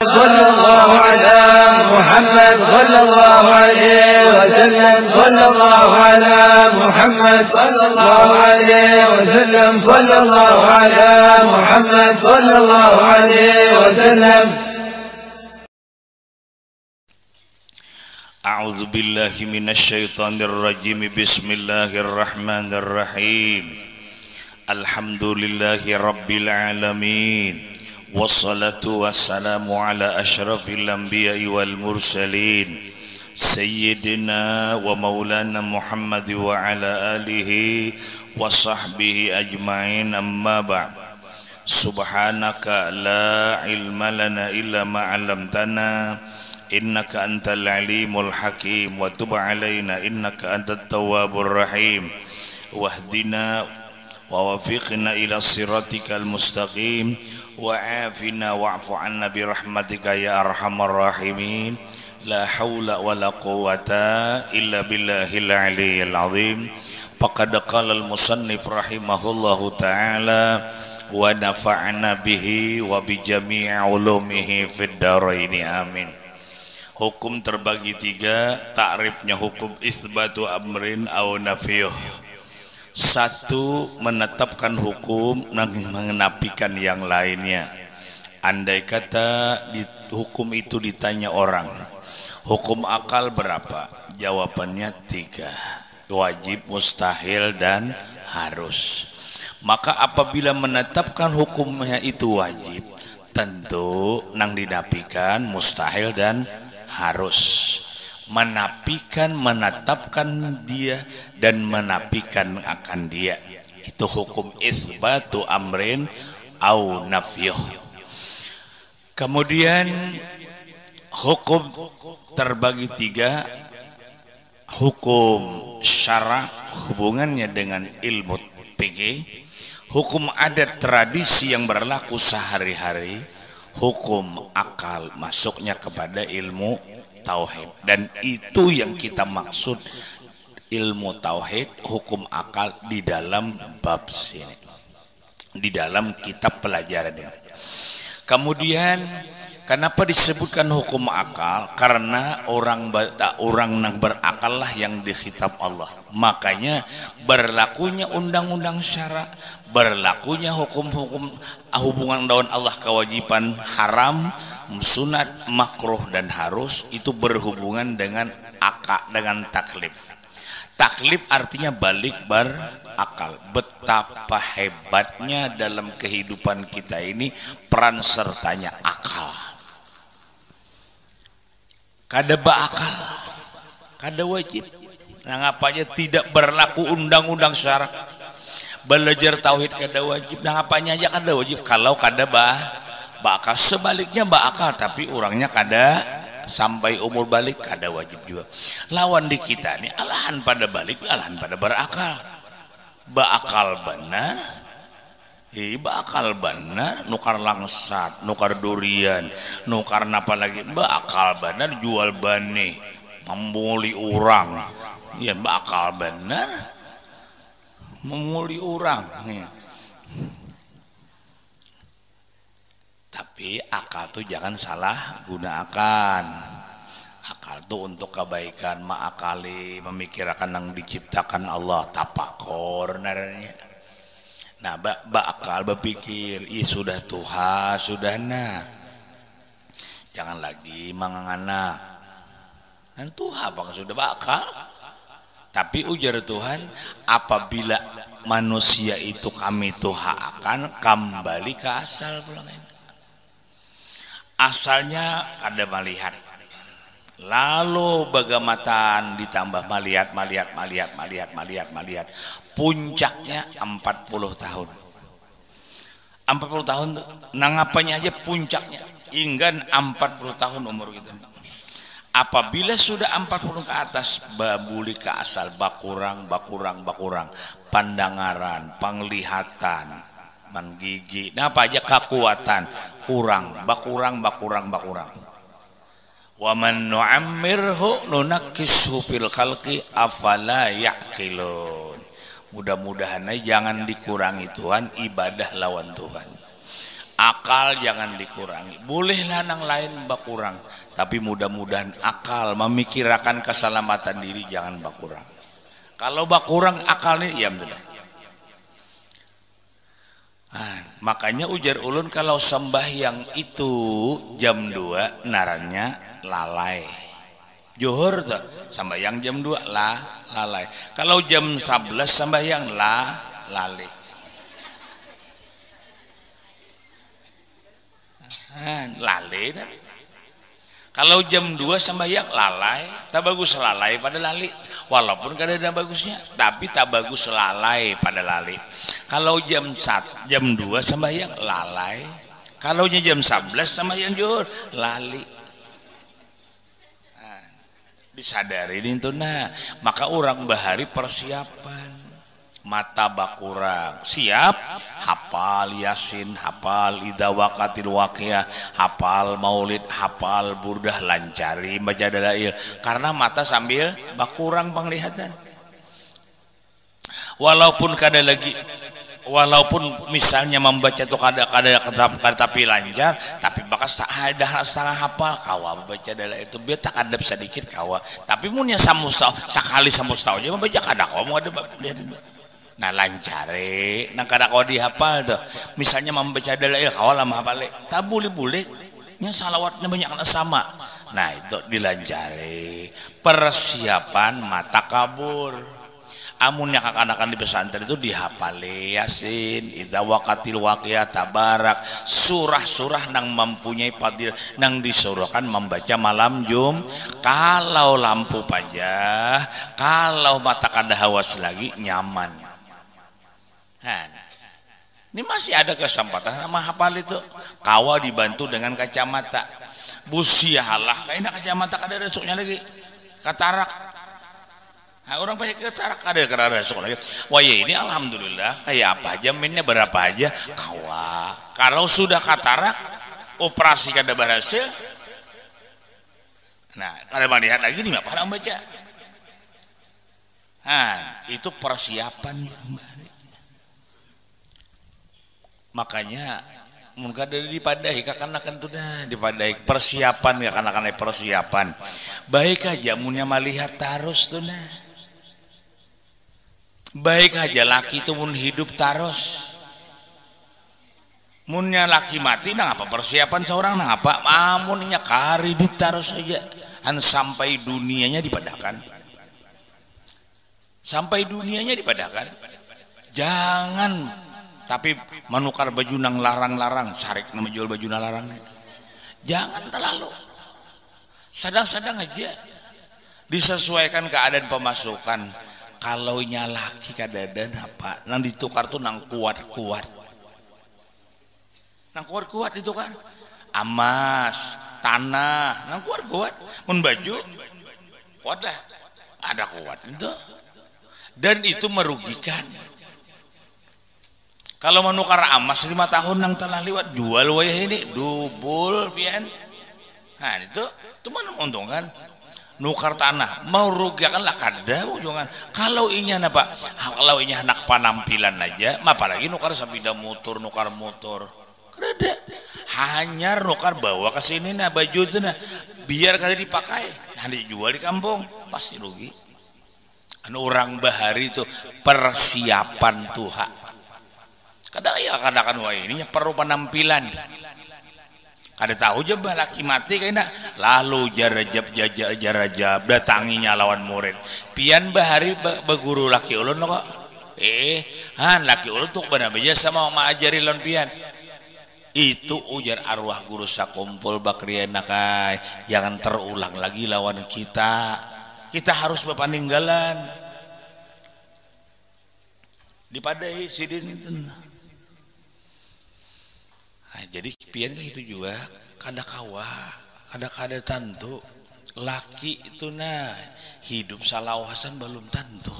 صلى الله على محمد صلى الله عليه وسلم صلى الله على محمد صلى الله عليه وسلم صلى الله على محمد صلى الله عليه وسلم. أعوذ بالله من الشيطان الرجيم. بسم الله الرحمن الرحيم. الحمد لله رب العالمين، والصلاة والسلام على أشرف الأنبياء والمرسلين سيدنا ومولانا محمد وعلى آله وصحبه أجمعين. أما بعد، سبحانك لا علم لنا إلا ما علمتنا إنك أنت العليم الحكيم، وتب علينا إنك أنت التواب الرحيم، واهدنا ووفقنا إلى صراطك المستقيم، وعافنا واعف عنا برحمتك يا أرحم الراحمين. لا حول ولا قوة إلا بالله العلي العظيم. فقد قال المصنف رحمه الله تعالى: ونفعنا به وبجميع علومه في الدارين آمين. Hukum terbagi tiga. Ta'rifnya hukum isbatu amrin au nafiyuh. Satu, menetapkan hukum dan mengenapikan yang lainnya. Andai kata hukum itu ditanya orang, hukum akal berapa? Jawabannya tiga: wajib, mustahil, dan harus. Maka apabila menetapkan hukumnya itu wajib, tentu nang dinapikan mustahil dan harus. Menapikan, menetapkan dia dan menapikan akan dia, itu hukum isbatu amrin au nafyuh. Kemudian hukum terbagi tiga. Hukum syara, hubungannya dengan ilmu fikih. Hukum adat tradisi yang berlaku sehari-hari. Hukum akal, masuknya kepada ilmu tauhid. Dan itu yang kita maksud ilmu tauhid, hukum akal di dalam bab sini, di dalam kitab pelajaran ini. Kemudian kenapa disebutkan hukum akal? Karena orang yang berakal lah yang dikhitab Allah. Makanya berlakunya undang-undang syara, berlakunya hukum-hukum hubungan dengan Allah, kewajiban, haram, sunat, makruh, dan harus, itu berhubungan dengan akal, dengan taklif. Taklif artinya balik berakal. Betapa hebatnya dalam kehidupan kita ini peran sertanya akal. Kada berakal, kada wajib. Nah, ngapanya tidak berlaku undang-undang syara? Belajar tauhid kada wajib. Nah, ngapanya aja kada wajib kalau kada bakal. Sebaliknya bakal tapi orangnya kada sampai umur balik, kada wajib juga. Lawan di kita nih alahan pada balik, alahan pada berakal. Bakal benar, bakal benar, nukar langsat, nukar durian, nukar napa lagi, bakal benar jual bani, memuli orang, ya bakal benar, memuli orang. Tapi akal tuh jangan salah gunakan. Akal tuh untuk kebaikan, ma'akali, memikirkan yang diciptakan Allah, tapakur naranya. Nah, akal berpikir, sudah Tuhan, sudah nah. Jangan lagi mangangana. Dan Tuhan apakah sudah bakal? Tapi ujar Tuhan, apabila manusia itu kami Tuhan akan kembali ke asal pulang. Asalnya kada melihat, lalu bagamatan ditambah melihat, puncaknya 40 tahun. 40 tahun nang apanya aja puncaknya, hingga 40 tahun umur kita. Apabila sudah 40 ke atas, babuli ke asal, bakurang, pandangaran, penglihatan, menggigi, nah apa aja kekuatan, bakurang. Wa man nu'ammirhu nunakkishu fil khalqi afala ya'qilun. Mudah-mudahan jangan dikurangi Tuhan ibadah lawan Tuhan. akal jangan dikurangi. Bolehlah nang lain bakurang, tapi mudah-mudahan akal memikirkan keselamatan diri jangan bakurang. Kalau bakurang akal ini ya sudah. Makanya ujar ulun kalau sembahyang itu jam 2 narannya lalai. Zuhur tuh sembahyang jam 2 lalai. Kalau jam 11 sembahyang lalai. Lalai dah. Kalau jam 2 sembahyang lalai, tak bagus lalai pada lali. Walaupun kadang bagusnya, tapi tak bagus lalai pada lali. Kalau jam 1, jam 2 sembahyang lalai. Kalau jam 11 sembahyang zuhur lali. Disadari itu nah, maka orang bahari persiapan. Mata bakurang siap hafal yasin, hafal idza waqatil waqiah, hafal maulid, hafal burdah, lancari baca dalail karena mata sambil bakurang penglihatan. Walaupun misalnya membaca tuh kada tapi lancar, tapi bakal ada setengah hafal kawa membaca dalail itu biar tak adab sedikit kawa, tapi munnya sekali samustau aja membaca kada kawa mau ada. Nah lancare nang kada kau dihafal tuh misalnya membaca dalail kawal lama hafale tak boleh nya salawatnya banyak sama. Nah itu dilancare persiapan mata kabur. Amunnya kakanakan di pesantren itu dihafale yasin, idza waqatil waqiah, tabarak, surah-surah nang mempunyai fadil nang disuruhkan membaca malam jum. Kalau lampu pajah, kalau mata kada hawas lagi nyaman. Ini masih ada kesempatan sama hafal itu. Kawa dibantu dengan kacamata. Busialah, kayaknya kacamata kada resuknya lagi. Katarak. Nah, orang pakai katarak kada resuk lagi. Wah ya ini alhamdulillah kayak apa aja mainnya berapa aja kawa. Kalau sudah katarak operasi kada berhasil. Nah, kada melihat lagi nih apa baca. Itu persiapan. Makanya mungkin dari dipadai kakanakan tuh dah dipadai persiapan ya kakanakan persiapan baik aja munnya melihat tarus tuh nah baik aja laki itu mun hidup tarus munnya laki mati nah apa persiapan seorang nah apa amunnya karidit tarus aja sampai dunianya dipadakan jangan. Tapi menukar baju nang larang-larang, sarik nama jual baju nang larang. Jangan terlalu. Sedang-sedang aja. Disesuaikan keadaan pemasukan. Kalau laki kadadan apa? Nang ditukar tuh nang kuat-kuat. Nang kuat-kuat itu kan. Emas, tanah, nang kuat-kuat. Mun baju kuat dah. Ada kuat itu. Dan itu merugikan. Kalau menukar emas 5 tahun yang telah lewat jual wayah ini dubul pian. Nah itu mana menguntungkan. Nukar tanah merugikan lah kada ujungan. Kalau inya apa? Kalau inya anak penampilan aja, apalagi nukar sepeda motor, nukar motor. Kada. Hanya nukar bawa ke sini nah baju itu nah biar kada dipakai. Nah dijual di kampung pasti rugi. Orang bahari itu persiapan Tuhan. Kadang-kadang wah ini perlu penampilan. Kada tahu je laki mati kayaknya lalu jarajab datanginya lawan murid. Pian bahari beguru laki ulun kok. Laki ulun tuh benar beja sama mengajari lawan pian. Itu ujar arwah guru sakumpul bakriana kai. Jangan terulang lagi lawan kita. Kita harus berpaninggalan. Dipadai sidin itu. Jadi pian itu juga kada kawa, kada tentu. Laki itu nah hidup salawasan belum tentu.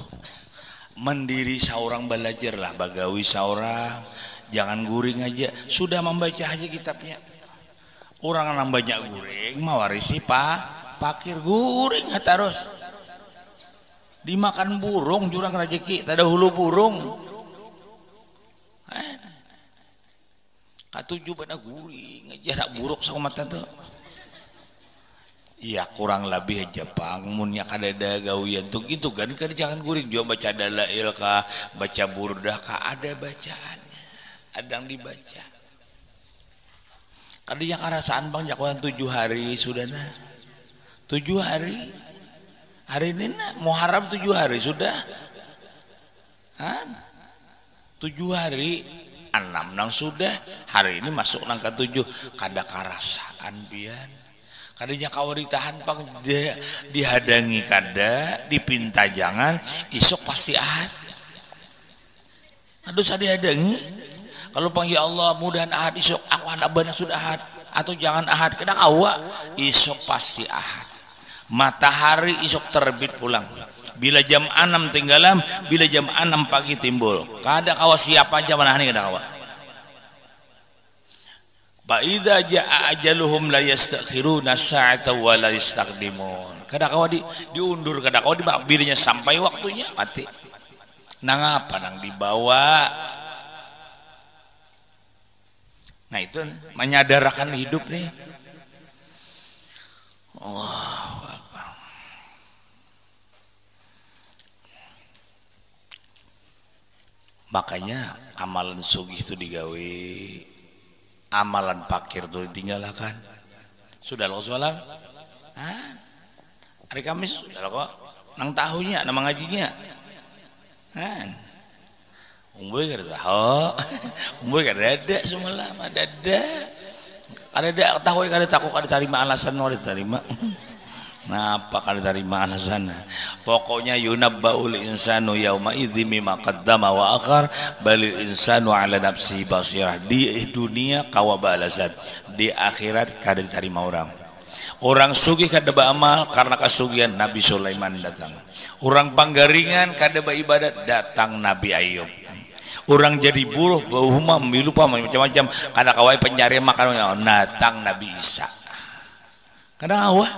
Mendiri seorang belajar lah bagawi seorang, jangan guring aja. Sudah membaca aja kitabnya. Orang yang banyak guring mewarisi pakir guring terus. Dimakan burung jurang rezeki, tak ada hulu burung. katujuh pada guring jarak buruk sama mata tuh. Iya kurang lebih Jepang munnya kadada gawian tuh gitu kan jangan guring juga baca dalail kah baca burdah kah ada bacaannya ada yang dibaca kadinya karasaan bang jakuan 7 hari sudah nah 7 hari ini nah Muharram 7 hari sudah kan 7 hari 6 nang sudah hari ini masuk nangka 7 kada karasaan pian kadinya kawari tahan pang dihadangi kada dipinta jangan isok pasti ahad aduh saya dihadangi kalau pang ya Allah mudahan ahad isok aku anak bana sudah ahad atau jangan ahad kadang awak isok pasti ahad matahari isok terbit pulang bila jam 6 tinggalam bila jam 6 pagi timbul kada kawa siapa aja manahani kada kawa Ba'idha ja'a ajaluhum la yastakhiruna sa'ata wa la yastaqdimun. Kadang-kadang diundur, kadang-kadang dibakbirnya sampai waktunya mati. Nang apa nang dibawa? Nah itu menyadarkan hidup nih. Allahu Akbar. Makanya amalan sugih itu digawe. Amalan fakir itu ditinggalkan. Sudah lo semalam? Hari Kamis sudah lo kok. Nang tahunya, nama ngajinya. Umboy kada tahu. Umboy kada ada semalam, ada. Ada tahu kada takut kada terima alasan oleh terima. Napa kada terima alasan? Pokoknya yunabbaul insanu yauma idzi mimma qaddama wa akhar balil insanu ala nafsi basirah. Di dunia kawa balasan, di akhirat kada diterima orang. Orang sugih kada beramal karena kasugihan Nabi Sulaiman datang. Orang panggaringan kada beribadat datang Nabi Ayub. Orang jadi buruh bahuma milupa macam-macam kada kawai pencarian makan datang Nabi Isa. Kadang awah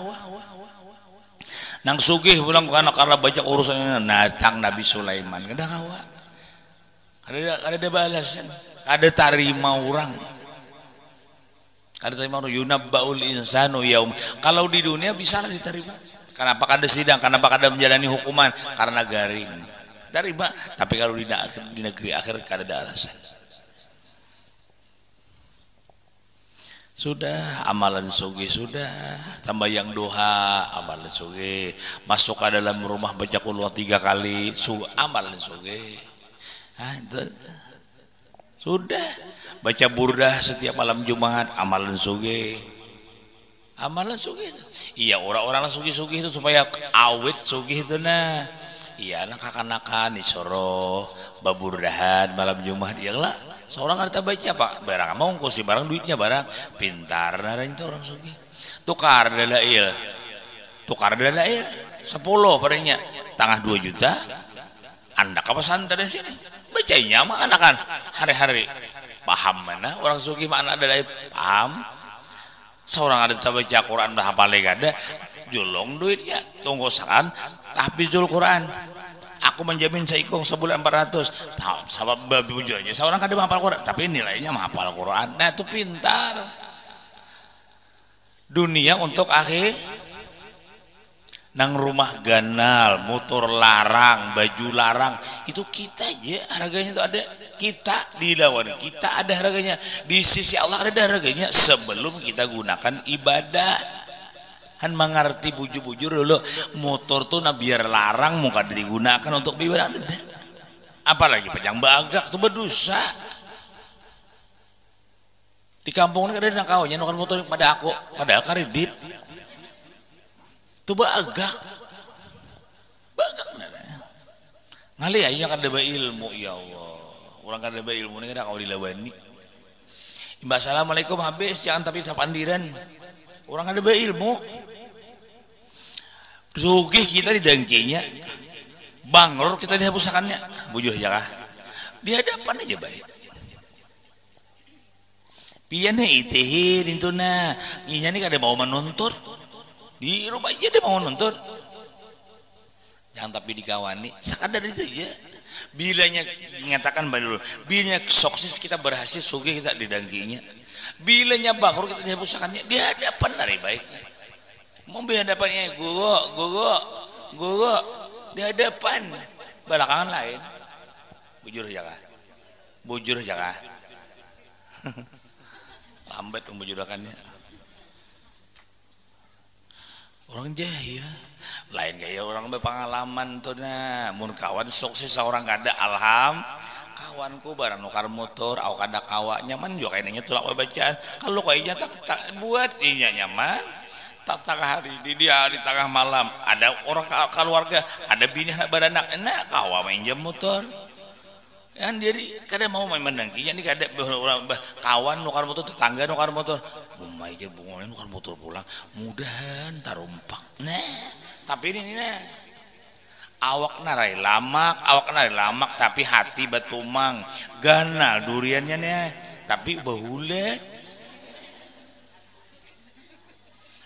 nang sugih pulang karena baca urusannya datang Nabi Sulaiman kadang awak ada balasan ada tarima orang yunabbaul insanu yaum kalau di dunia bisa lah diterima kenapa kada sidang kenapa kada menjalani hukuman karena garing terima tapi kalau di negeri akhir kada ada alasan. Sudah amalan sugih sudah tambah yang doa amalan sugih masuk ke dalam rumah baca qul 3 kali amalan sugih sudah baca burdah setiap malam Jumat amalan sugih iya orang-orang sugih-sugih itu supaya awet sugih itu nah iya anak-anakan disoroh baburdahan malam Jumat iya lah seorang ada baca pak barang mau ngkosi barang duitnya barang pintar nara itu orang sugih tukar dalail 10 padanya tangah 2 juta anda ke pesantren sini bacanya mah anakan hari-hari paham mana orang sugih mana ada paham seorang ada baca Quran dah hafal ada julong duitnya tunggu sakan tapi jul Quran aku menjamin seikong sebulan 400 sabab babi bujurnya seorang kada menghafal Quran tapi nilainya menghafal Quran nah itu pintar dunia untuk akhir nang rumah ganal motor larang baju larang itu kita aja harganya itu ada kita dilawan kita ada harganya di sisi Allah ada harganya sebelum kita gunakan ibadah kan mengerti bujur-bujur dulu motor tuh nah biar larang muka digunakan untuk ibadah apalagi panjang bagak tuh berdosa di kampung ini ada nakaunya nukan motor pada aku padahal karedit tuh bagak ngali aja kan ada ilmu ya Allah orang kan ada ilmu ini kada kau dilawani Mbak assalamualaikum habis jangan tapi sapandiran orang ada ilmu sugih kita didengkinya bangror kita dihapusakannya bujuh aja kah di hadapan aja baik pian itihin itu nah inya nih kada mau menuntut di rumah aja dia mau menuntut jangan tapi dikawani sekadar itu aja Bilanya mengatakan dulu, bilanya sukses kita berhasil sugih kita didangkinya. Bilanya bangkrut kita dihapusakannya di hadapan dari baiknya. Mau di hadapannya gugo di hadapan, belakangan lain. Bujur jaga. Lambat membujurakannya. Orang jahil lain kayak orang berpengalaman tuh nah mun kawan sukses seorang kada kawanku barang nukar motor awak kada kawa nyaman juga kayaknya tulak bacaan kalau kayaknya tak buat inya nyaman tak tengah hari di dia di tengah malam ada orang keluarga ada bini anak beranak enak kawa main jam motor yang diri kada mau main mendengkinya nih kada orang kawan nukar motor tetangga nukar motor umai aja bungolnya nukar motor pulang mudahan tarumpak nah tapi ini nah awak narai lamak tapi hati batumang ganal duriannya nih tapi bahulet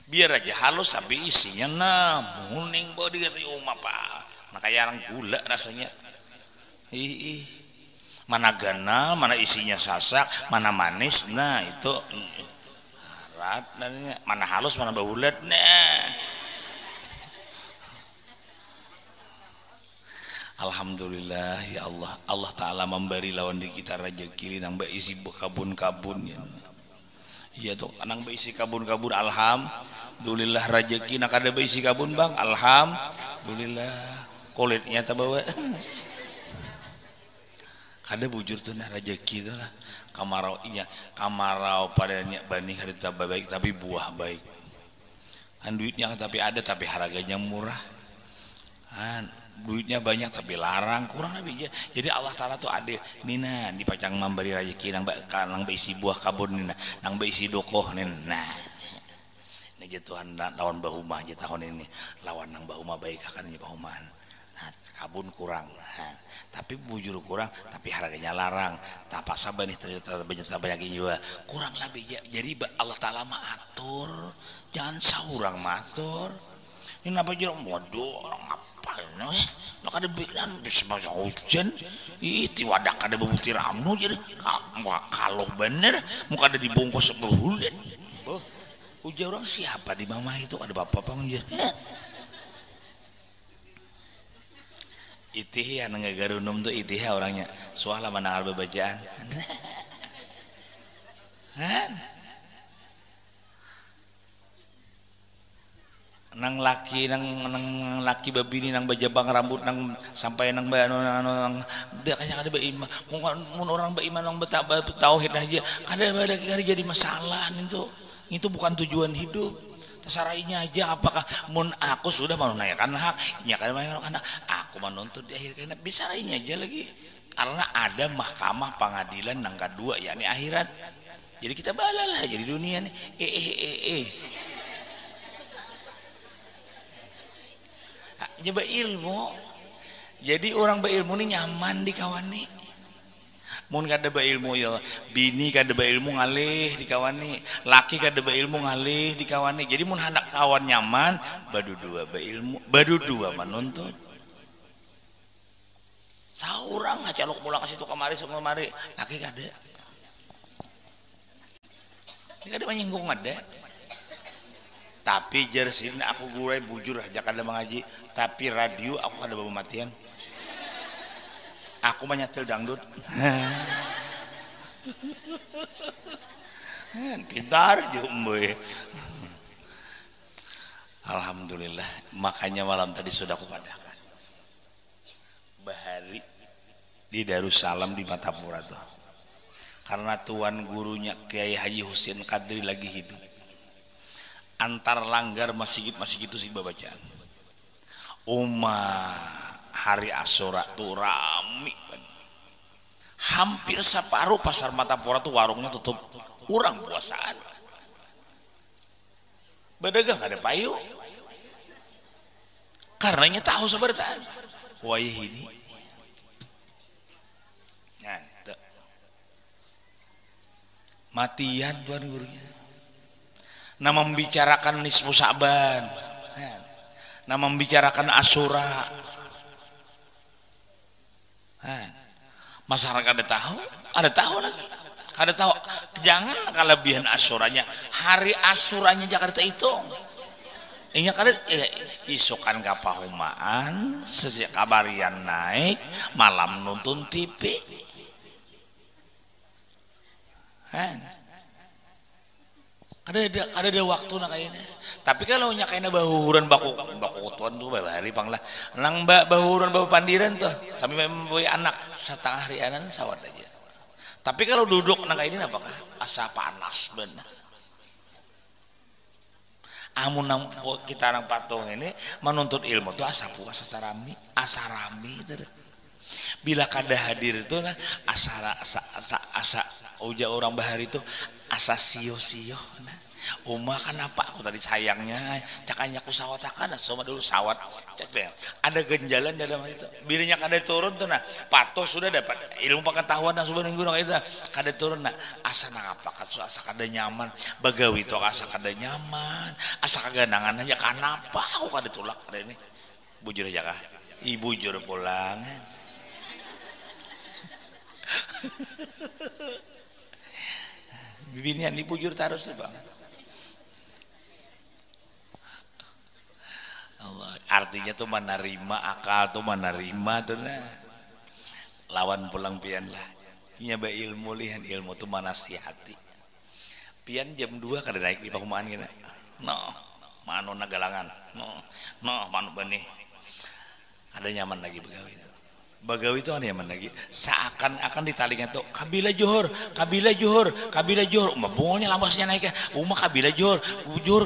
biar aja halus tapi isinya nah muning bodi kata umah pak maka jarang gula rasanya mana ganal mana isinya sasak mana manis nah itu harat mana halus mana bahulet nah alhamdulillah ya Allah Allah Ta'ala memberi lawan di kita rezeki nang berisi kabun-kabun ya iya tuh nang berisi kabun-kabun alhamdulillah rezeki nak ada berisi kabun bang alhamdulillah kulitnya tabawa kada bujur tuh nah rezeki tuh lah kamarau padanya bani harita baik tapi buah baik kan duitnya tapi ada tapi harganya murah kan duitnya banyak tapi larang kurang lebih jadi Allah Ta'ala tuh ada nina dipacang memberi rezeki nang berisi buah kabun nina nang berisi dokoh nina nah ini jatuhan lawan bahuma aja tahun ini lawan nang bahuma baik akan bahumaan nah kabun kurang nah, tapi bujur kurang tapi harganya larang tak paksa nih ternyata banyak juga kurang lebih jadi Allah Ta'ala matur jangan saurang matur ini apa jorong bodoh orang apa no kada bilang bisa masuk hujan itu wadah kada bebutir amnu jadi kalau bener muka ada dibungkus berhulen ujar orang siapa di mama itu ada bapak ujar itih yang ngegarunum tuh itih orangnya soalnya mana alba bacaan kan nang laki babini nang bajabang rambut nang sampai nang dia kayaknya ada beriman mun orang beriman nang tauhid aja kada jadi masalah itu bukan tujuan hidup terserahnya aja apakah mun aku sudah menunaikan hak nya kada menunaikan hak aku menuntut di akhir kana bisa lainnya aja lagi karena ada mahkamah pengadilan nang kedua yakni akhirat jadi kita balalah jadi dunia nih nyoba ilmu jadi orang berilmu ini nyaman di kawan nih mun kada berilmu ya bini kada berilmu ngalih di kawan nih laki kada berilmu ngalih di kawan nih jadi mun hendak kawan nyaman badu dua berilmu badu dua menuntut saurang ngacalok pulang ke situ kemari semua mari laki kada ini kada menyinggung ada tapi jersin aku gurai bujur aja kada mengaji tapi radio aku kada pematian aku menyetel dangdut pintar jumboy alhamdulillah makanya malam tadi sudah aku padakan bahari di Darussalam di Matapura tuh karena tuan gurunya Kiai Haji Husin Kadri lagi hidup antar langgar masjid itu sih bacaan hari Asyura tuh rame hampir separuh pasar Matapura tuh warungnya tutup kurang puasaan berdagang ada payu karenanya tahu sebertaan wayah ini nyata matian tuan gurunya nama membicarakan nisfu Sa'ban nama membicarakan Asyura Masyarakat ada tahu lagi. Kada tahu, jangan kelebihan asuranya. Hari asuranya Jakarta hitung. Inya kada isukan kapahumaan, sejak kabarian naik, malam nonton TV. Ada waktu nak kayaknya. Tapi kalau nya kayaknya bahuran baku tuan tuh bahari panglah. Nang bahuran bahu pandiran tuh sampai membawa anak setengah hari anan sawat aja. Tapi kalau duduk nang kayak ini apakah asa panas benar. Amun kita nang patung ini menuntut ilmu tuh asa puas asa rami itu. Bila kada hadir itu nah asa uja orang bahari itu asa sio-sio nah. Uma kenapa aku tadi sayangnya cakanya aku sawat akan sama dulu sawat cek ada genjalan dalam itu bilanya kada turun tuh nah patuh sudah dapat ilmu pengetahuan yang sudah minggu itu kada turun nah asa nangapa asa kada nyaman bagawi itu asa kada nyaman asa kaganangan aja kenapa aku kada tulak ada ini bujur aja kah ibu jur pulang bibinian dibujur terus bang. Allah, artinya tuh menerima akal tuh menerima tuh nah lawan pulang pian lah nya ba ilmu lihan ilmu tuh manasihati pian jam 2 kada naik di pakumaan kita no manu nagalangan no manu benih ada nyaman lagi Bagawi itu ada nyaman lagi seakan-akan di talinya tuh kabila johor bungonya lambasnya naik ya kabila johor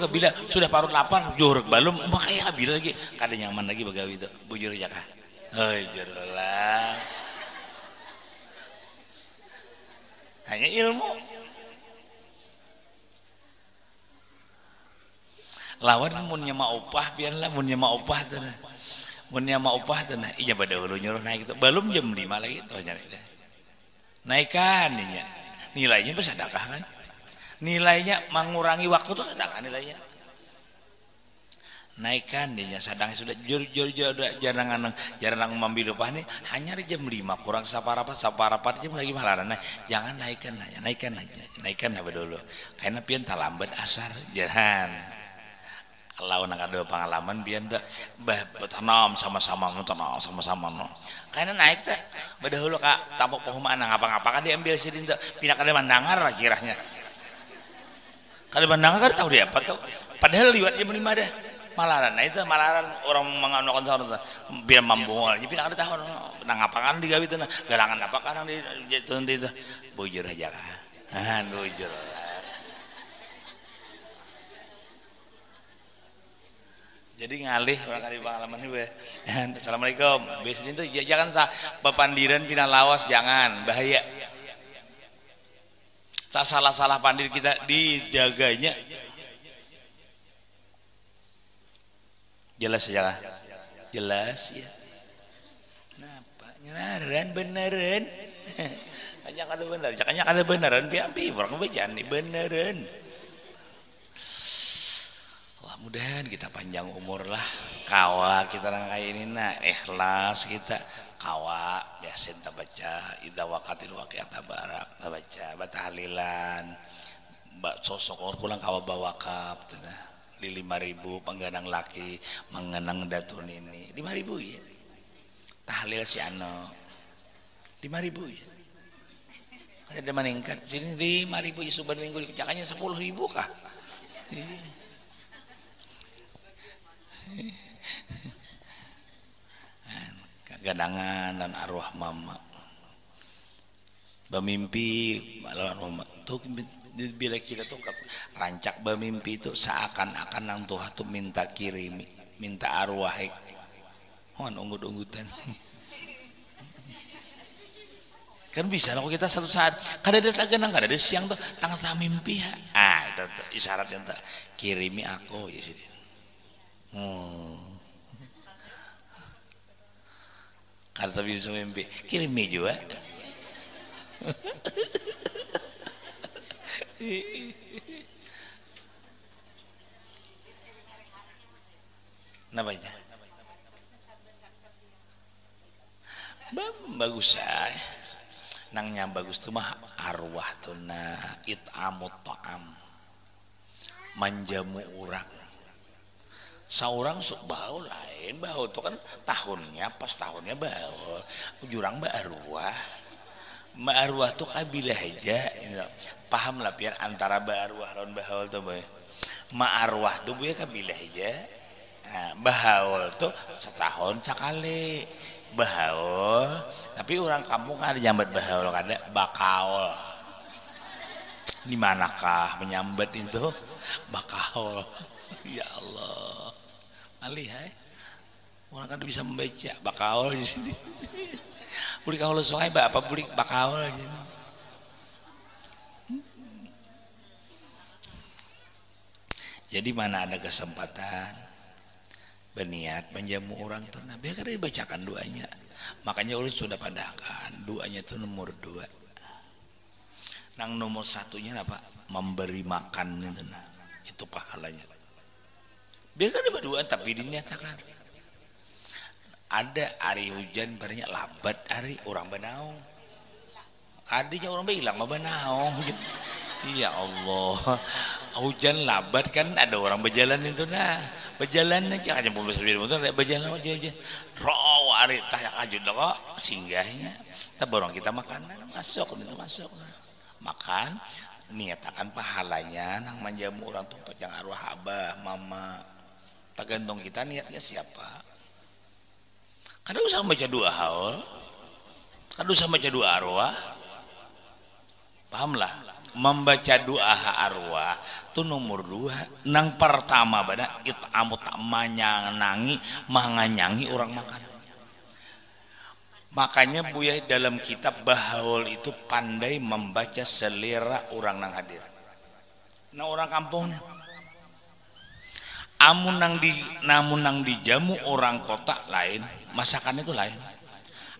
kabila sudah parut lapar johor balum kayak kabila lagi kada nyaman lagi Bagawi itu bujur aja kah bujur lah hanya ilmu lawan munnya mau upah biarlah munnya mau upah tuh munnya mau upah tuh nah iya pada hulu nyuruh naik itu belum jam 5 lagi tuh nyari naikkan nilainya bersedekah kan nilainya mengurangi waktu tuh sedekah nilainya naikkan dinya sadangnya sudah jur jarang mengambil upah nih hanya jam 5 kurang saparapat jam lagi malaran nah jangan naikkan aja dulu karena pian talambat asar jangan kalau nak ada pengalaman biar dah bertanam sama-sama no. Karena naik teh badahulu kak tampuk pehumaan ngapa-ngapa kan diambil sini tuh pindah ke Mandangar lah kiranya. Kalau Mandangar kan tahu dia apa tuh. Padahal liwat jam 5 dah malaran. Nah itu malaran orang menganukan sahur biar mambungol. Jadi pindah ke tahun nang apa kan digawe itu nah galangan apa kan di itu bujur aja kan. Bujur. Jadi ngalih orang kali pengalaman ini Assalamualaikum biasanya itu jangan pepandiran pindah lawas jangan bahaya salah pandir kita dijaganya jelas ya jelas ya kenapa nyeraran beneran hanya kada bener jangan kada beneran piampi orang bejani beneran mudahan kita panjang umur lah kawa kita nang kayak ini nah ikhlas kita kawa biasa kita baca idza waqatil waqi'ah tabarak kita baca batahlilan sosok orang pulang kawa bawakap nah di 5.000 pengganang laki mengenang datun ini 5.000 ya tahlil si ano 5.000 ya kan ada meningkat sini 5.000 isu minggu dikecakannya 10.000 kah kegandangan dan arwah mama bamimpi lawan mama tuh bila kita tuh rancak bamimpi itu seakan-akan nang Tuhan tuh minta kirimi minta arwah unggut-unggutan kan bisa kalau kita satu saat kada ada taganang kada ada siang tuh tanggal mimpi ya itu isyaratnya tuh kirimi aku ya sih Kalau tapi bisa mimpi kirimi juga namanya bagus nangnya bagus tuh mah arwah tuh na it'amut ta'am manjamu urang saurang sok bau lain bau tuh kan tahunnya pas tahunnya bau jurang mbak arwah tuh kabilah aja paham lah pian antara mbak arwah lawan bahaul tuh boy mbak arwah tuh boy kabilah aja bahaul tuh setahun sekali bahaul tapi orang kampung kan ada nyambat bahaul ada bakaul di manakah menyambat itu bakaul ya Allah alih orang kan bisa membaca bakaul di sini buli kaul sungai bapak buli bakaul aja jadi mana ada kesempatan berniat menjamu orang tuh Nabi kan dibacakan doanya makanya ulun sudah padahkan doanya itu nomor 2 nang nomor 1-nya apa memberi makan itu nah itu pahalanya biar kan berdua tapi dinyatakan ada hari hujan banyak labat hari orang banaung adinya orang bilang mah banaung ya Allah hujan labat kan ada orang berjalan itu nah berjalan aja aja mobil motor berjalan aja raw ari tanya aja kok singgahnya kita borong kita makanan masuk itu masuk makan niatakan pahalanya nang manjamu orang tuh panjang arwah abah mama tergantung kita niatnya siapa kan usah baca dua haul kan usah baca dua arwah pahamlah membaca doa arwah itu nomor 2 nang pertama bana it'amut manyangi manganyangi orang makan makanya Buya dalam kitab bahaul itu pandai membaca selera orang nang hadir nah orang kampungnya namun nang dijamu orang kota lain masakannya itu lain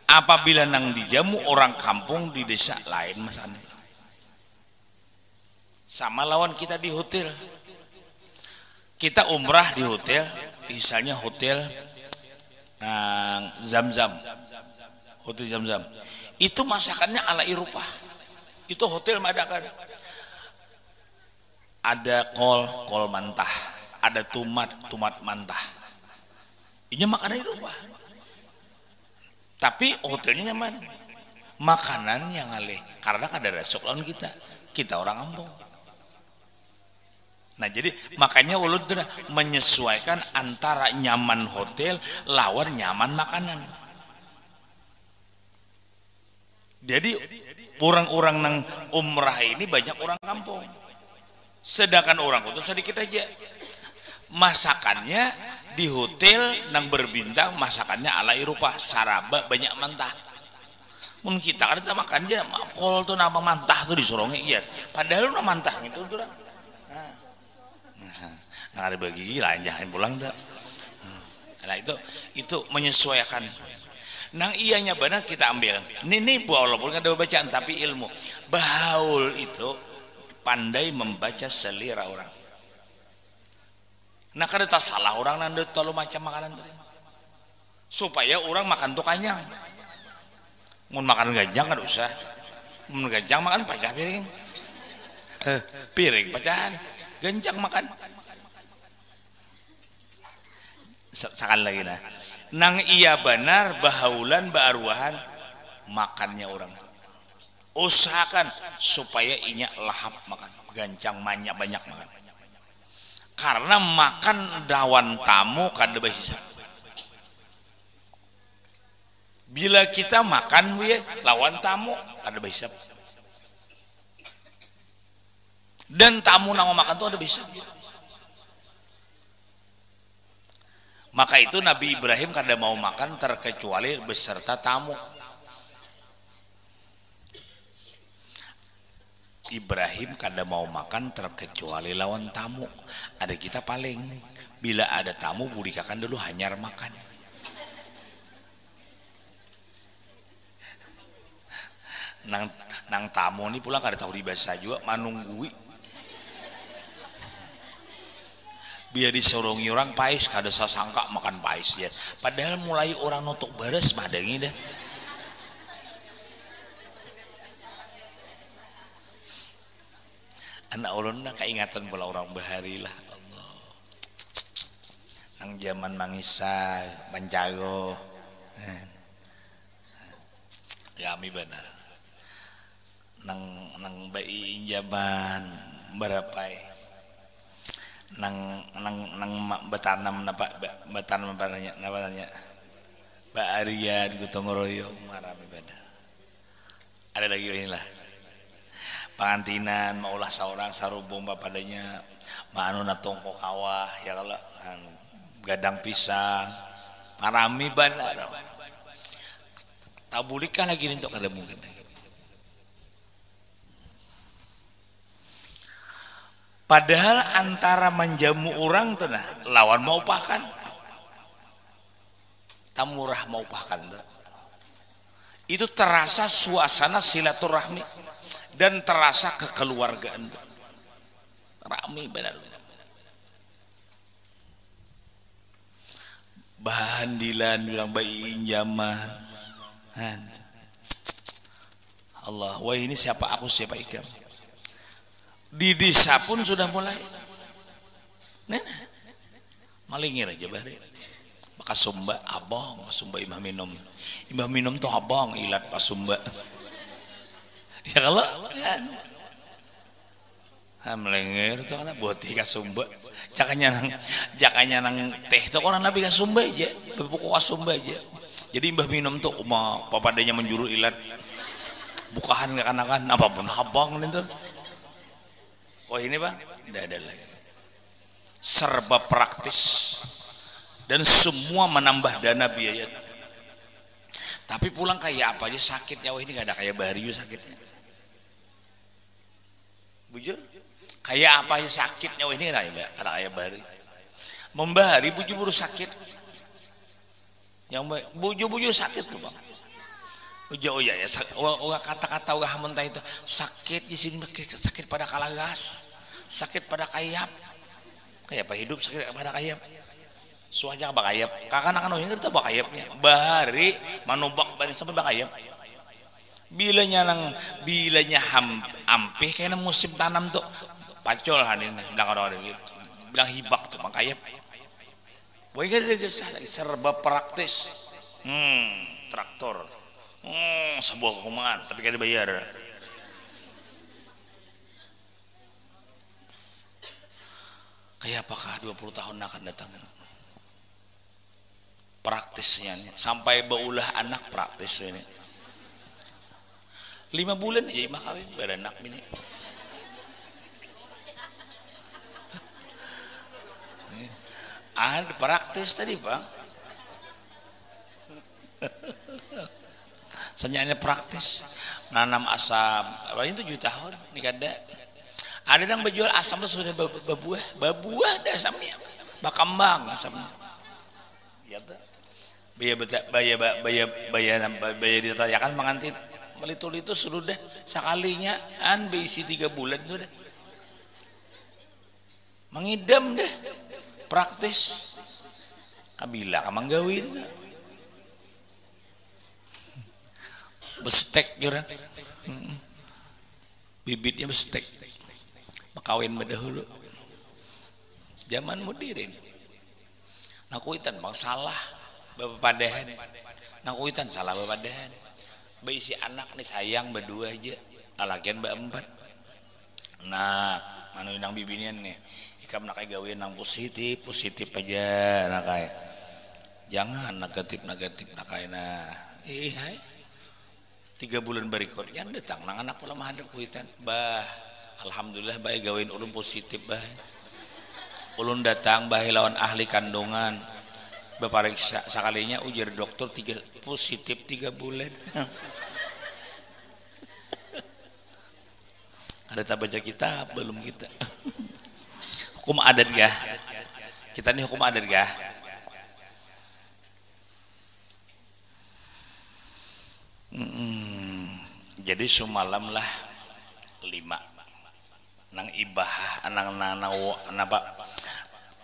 apabila nang dijamu orang kampung di desa lain masakannya sama lawan kita di hotel kita umrah di hotel misalnya hotel Zam-Zam hotel Zam-Zam itu masakannya ala Eropa itu hotel madakan ada kol mantah ada tumat mantah ini makanan Eropa tapi hotelnya nyaman makanan yang alih karena ada resok lawan kita orang kampung. Nah jadi makanya ulun menyesuaikan antara nyaman hotel lawan nyaman makanan. Jadi orang-orang nang umrah ini banyak orang kampung. Sedangkan orang kota sedikit aja. Masakannya di hotel nang berbintang masakannya ala Eropa, saraba banyak mentah. Mun kita kan kita makan aja kol tuh nama mantah tuh disorongnya iya. Padahal nama mantah itu tuh. Nah ada bagi lanjahin pulang tuh. Nah itu menyesuaikan. Nang iyanya benar kita ambil. Ini walaupun kan ada bacaan tapi ilmu. Bahaul itu pandai membaca selera orang. Nah kada tak salah orang nanda terlalu macam makanan tuh. Supaya orang makan tuh kanyang. Mun makan gajang kan usah. Mun gajang makan pecah piring. Piring pecahan. Ganjang makan. Sekali lagi nah. Nang iya benar bahaulan baarwahan makannya orang. Usahakan supaya inya lahap makan. Gancang banyak makan. Karena makan dawan tamu kada bahisa. Bila kita makan lawan tamu ada bahisa. Dan tamu nang makan tuh ada bahisa. Maka itu Nabi Ibrahim kada mau makan terkecuali beserta tamu. Ibrahim kada mau makan terkecuali lawan tamu. Ada kita paling bila ada tamu budikakan dulu hanyar makan. Nang tamu ini pulang kada tahu di bahasa juga manunggui. Biar disorongi orang pais kada sangka makan pais ya. Padahal mulai orang nutuk beres madangi dah. anak ulun kaingatan pula orang bahari lah Allah nang zaman Mangisa Bancago kami benar nang bayi zaman berapa nang betanam napa betanam apa nanya Mbak Arya di Gotong Royong marami benar ada lagi inilah pangantinan maulah seorang sarubung bapadanya maanu natongko kawah ya kalau gadang pisang marami benar tabulikan lagi untuk kada mungkin padahal antara menjamu orang tuh nah lawan mau pakan tamurah mau pakan tuh itu terasa suasana silaturahmi dan terasa kekeluargaan rame benar bahandilan bilang bayi zaman Allah wah ini siapa aku siapa ikam di desa pun sudah mulai malingir aja bari bekas sumba abang sumba imah minum tuh abang ilat pas sumba ya kalau melengir tuh karena buat tiga sumba jakanya nang teh tuh orang nabi kasumba aja berbuku kasumba aja jadi mbah minum tuh papadanya menjuru ilat bukahan nggak kanakan apapun abang itu oh ini bang tidak ada lagi serba praktis dan semua menambah dana biaya tapi pulang kayak apa aja sakitnya wah ini nggak ada kayak Bahari sakitnya bujur kayak apa aja sakitnya wah ini nggak ada kayak Bahari membahari bujur sakit yang bujur sakit tuh bang oh ya kata-kata udah mentah itu sakit di sini sakit pada kalagas sakit pada kayap kayak apa hidup sakit pada kayap suaja apa kayap kakak anak ini kita apa kayapnya bahari manubak bani sampai bakayap bilanya ampih kayaknya musim tanam tuh pacol hanin bilang hibak tuh makayap wah ini serba praktis traktor sebuah hukuman tapi kan dibayar kayak apakah 20 tahun akan datang praktisnya sampai baulah anak praktis ini 5 bulan aja imah kawin beranak ini ada praktis tadi bang senyaknya praktis nanam asam apa itu 7 tahun ini kada ada yang berjual asam itu sudah babuah ada asamnya bakambang asamnya ya tuh bayar ditanyakan mengantin melitul itu sudah sekalinya berisi 3 bulan itu deh mengidam deh praktis kabila kamang gawin bestek jurang bibitnya bestek kawin dahulu zaman modern nakuitan bang salah bapak padahan nakuitan salah bapak padahan berisi anak nih sayang berdua aja alagian berempat nah manu nang bibinian nih ikam nak gawin nang positif aja nak kayak jangan negatif nak kayak nah hai 3 bulan berikutnya datang nang anak pula mahadap kuitan bah alhamdulillah baik gawin ulun positif bah ulun datang bah lawan ahli kandungan bepariksa sekalinya ujar dokter 3 positif 3 bulan ada tak baca kitab belum kita hukum adat gak kita nih hukum adat gak jadi semalam lah 5 nang ibah nang napa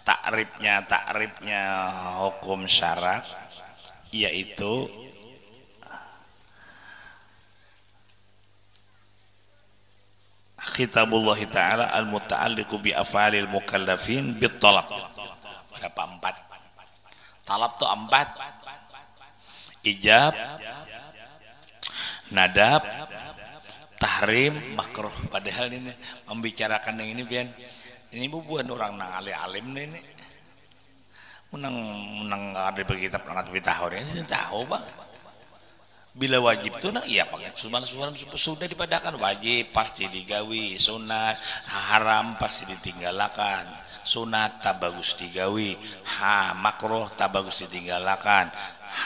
takribnya hukum syarak yaitu Khitabullah ta'ala al-muta'alliqu bi af'alil mukallafin bit talab. Berapa? 4. Talab tuh 4. Ijab, nadab, tahrim, makruh. Padahal ini membicarakan yang ini pian. Ini bukan orang nang alim nih ini. Menang ada begitu pernah tahu ini tahu bang. Bila wajib tuh nah iya pakai sudah dipadakan wajib pasti digawi, sunat haram pasti ditinggalkan, sunat tak bagus digawi, makruh tak bagus ditinggalkan,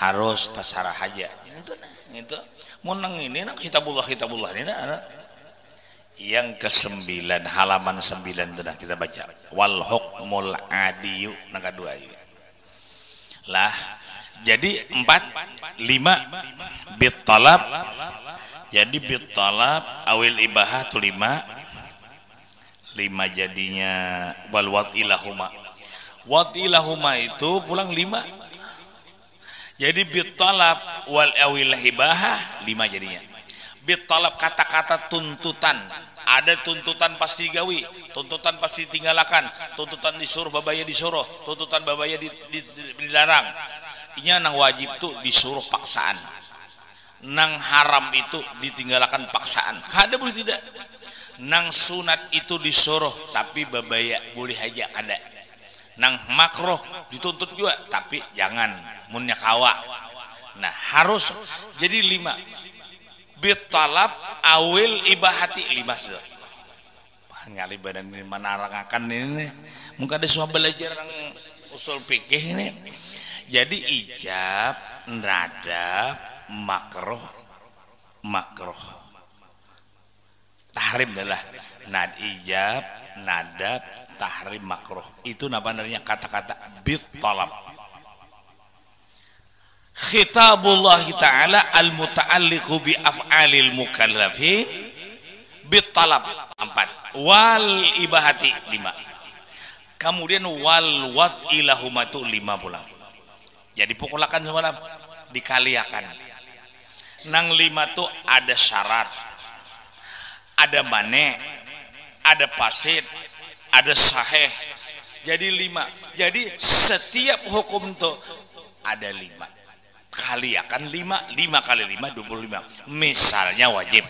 harus tasarah aja. Itu menang ini nak kitabullah ini nah. Yang ke-9 halaman 9 itu dah kita baca wal hukmul adiyu nang kedua lah. Jadi 4 5 bit talab. Jadi bit talab awil ibahatu 5 jadinya wal watilahuma. Watilahuma itu pulang 5. Jadi bit talab wal awil ibahah 5 jadinya. Bit talab kata-kata tuntutan. Ada tuntutan pasti gawi, tuntutan pasti tinggalkan, tuntutan disuruh babaya disuruh, tuntutan babaya dilarang. Inya nang wajib tuh disuruh paksaan, nang haram itu ditinggalkan paksaan. Kada boleh tidak. Nang sunat itu disuruh tapi babaya boleh aja kada. Nang makruh dituntut juga tapi jangan munnya kawa. Nah harus jadi 5. Bitalab awil ibahati 5 sudah. Ngali badan ini menarangakan ini. Mungkin ada semua belajar yang usul fikih ini. Jadi ijab, nadab, makruh, tahrim adalah ijab, nadab, tahrim, makruh. Itu namanya kata-kata bit talab. Khitabullah ta'ala al-muta'alliqu bi af'alil mukallafin bit talab 4. Wal ibahati 5. Kemudian wal wat ilahumatu 5 pula. Jadi pukulakan semalam dikaliakan. Nang 5 tuh ada syarat, ada mane, ada fasid, ada sahih. Jadi 5. Jadi setiap hukum tuh ada 5. Kaliakan 5 kali 5 25. Misalnya wajib.